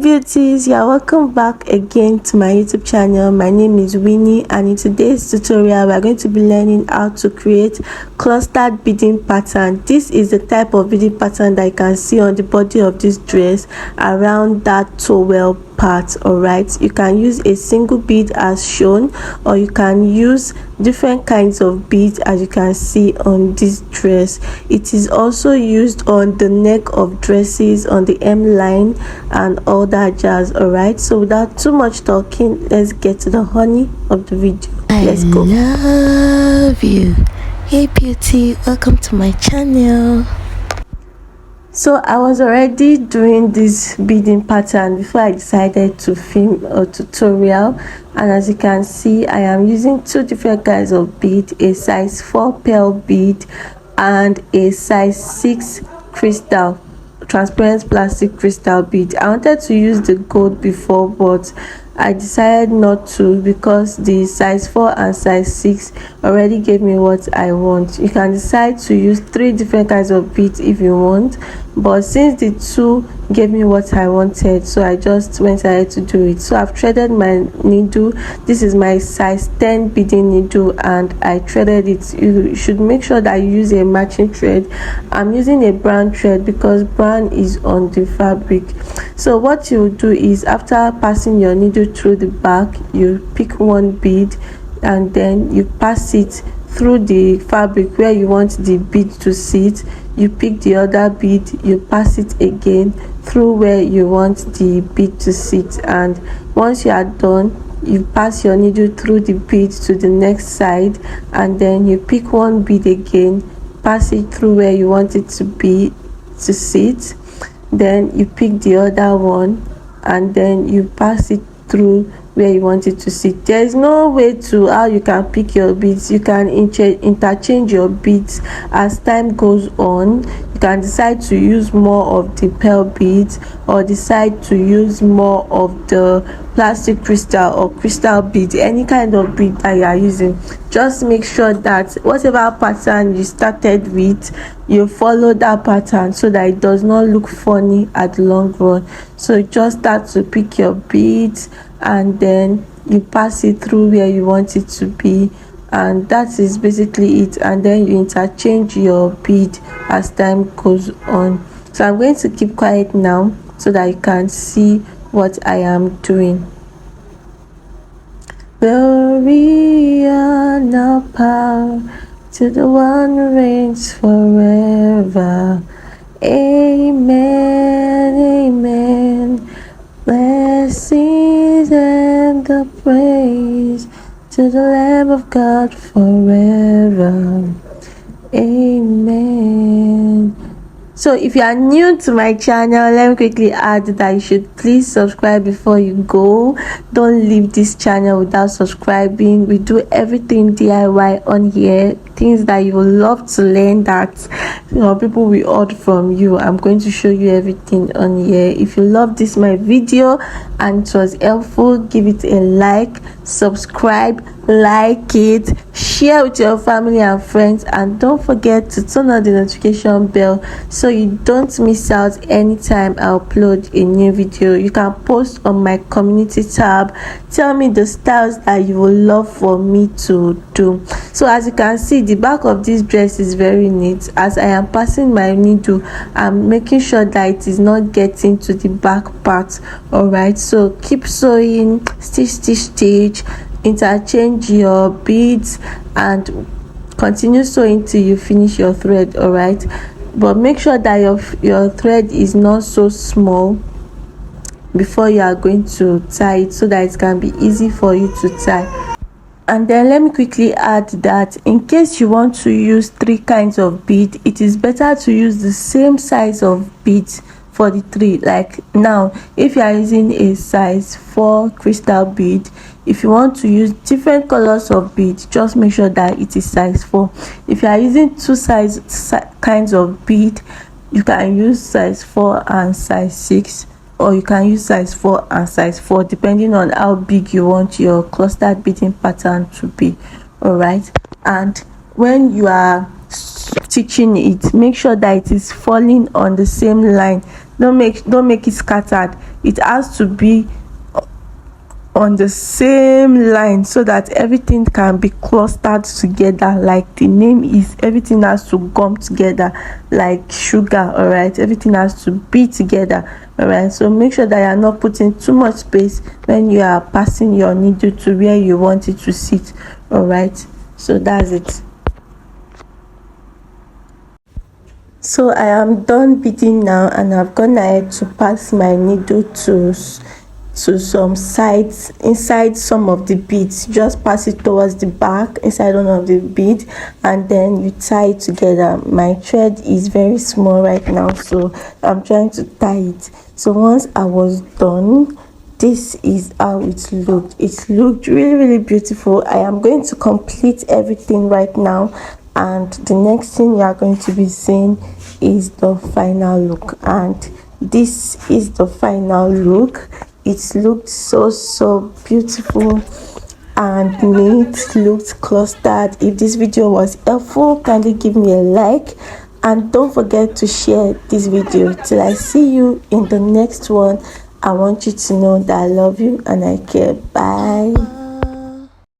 beauties, you're welcome back again to my YouTube channel. My name is Winnie, and in today's tutorial we are going to be learning how to create clustered beading pattern. This is the type of beading pattern that you can see on the body of this dress around that towel part. All right, you can use a single bead as shown, or you can use different kinds of beads as you can see on this dress. It is also used on the neck of dresses, on the hemline and all that jazz. All right, so without too much talking, let's get to the honey of the video. Let's go. I love you. Hey beauty, welcome to my channel. So I was already doing this beading pattern before I decided to film a tutorial, and as you can see, I am using two different kinds of bead, a size 4 pearl bead and a size 6 crystal, transparent plastic crystal bead. I wanted to use the gold before, but I decided not to because the size 4 and size 6 already gave me what I want. You can decide to use 3 different kinds of beads if you want, but since the 2 gave me what I wanted, so I just went ahead to do it. So I've threaded my needle. This is my size 10 beading needle and I threaded it. You should make sure that you use a matching thread. I'm using a brown thread because brown is on the fabric. So what you do is, after passing your needle through the back, you pick one bead and then you pass it through the fabric where you want the bead to sit. You pick the other bead, you pass it again through where you want the bead to sit, and once you are done, you pass your needle through the bead to the next side, and then you pick one bead again, pass it through where you want it to be to sit, then you pick the other one and then you pass it through where you want it to sit. There is no way to how you can pick your beads. You can interchange your beads as time goes on. You can decide to use more of the pearl beads or decide to use more of the plastic crystal or crystal bead, any kind of bead that you are using. Just make sure that whatever pattern you started with, you follow that pattern so that it does not look funny at the long run. So just start to pick your beads and then you pass it through where you want it to be, and that is basically it. And then you interchange your bead as time goes on. So I'm going to keep quiet now so that you can see what I am doing. Glory and all power to the one who reigns forever. Amen, amen. Blessings and the praise to the Lamb of God forever. Amen. So if you are new to my channel, let me quickly add that you should please subscribe before you go. Don't leave this channel without subscribing. We do everything DIY on here, things that you will love to learn that people will order from you. I'm going to show you everything on here. If you love this my video and it was helpful, give it a like, subscribe, like it, share with your family and friends, and don't forget to turn on the notification bell so you don't miss out anytime I upload a new video. You can post on my community tab. Tell me the styles that you would love for me to do. So as you can see, the back of this dress is very neat. As I am passing my needle, I'm making sure that it is not getting to the back part. All right, so keep sewing, stitch, interchange your beads and continue sewing till you finish your thread. All right, but make sure that your thread is not so small before you are going to tie it, so that it can be easy for you to tie. And then let me quickly add that in case you want to use 3 kinds of bead, it is better to use the same size of beads for the 3. Like now, if you are using a size 4 crystal bead, if you want to use different colors of beads, just make sure that it is size 4. If you are using 2 kinds of bead, you can use size 4 and size 6, or you can use size 4 and size 4 depending on how big you want your clustered beading pattern to be. All right, and when you are stitching it, make sure that it is falling on the same line don't make it scattered. It has to be on the same line so that everything can be clustered together. Like the name is, everything has to gum together like sugar. All right, everything has to be together. All right, so make sure that you are not putting too much space when you are passing your needle to where you want it to sit. All right, so that's it. So I am done beading now, and I've gone ahead to pass my needle to some sides inside some of the beads. Just pass it towards the back inside one of the bead, and then you tie it together. My thread is very small right now, so I'm trying to tie it. So once I was done, this is how it looked really beautiful. I am going to complete everything right now, and the next thing you are going to be seeing is the final look. And this is the final look. It looked so beautiful and neat, looked clustered. If this video was helpful, kindly give me a like, and don't forget to share this video. Till I see you in the next one, I want you to know that I love you and I care. Bye.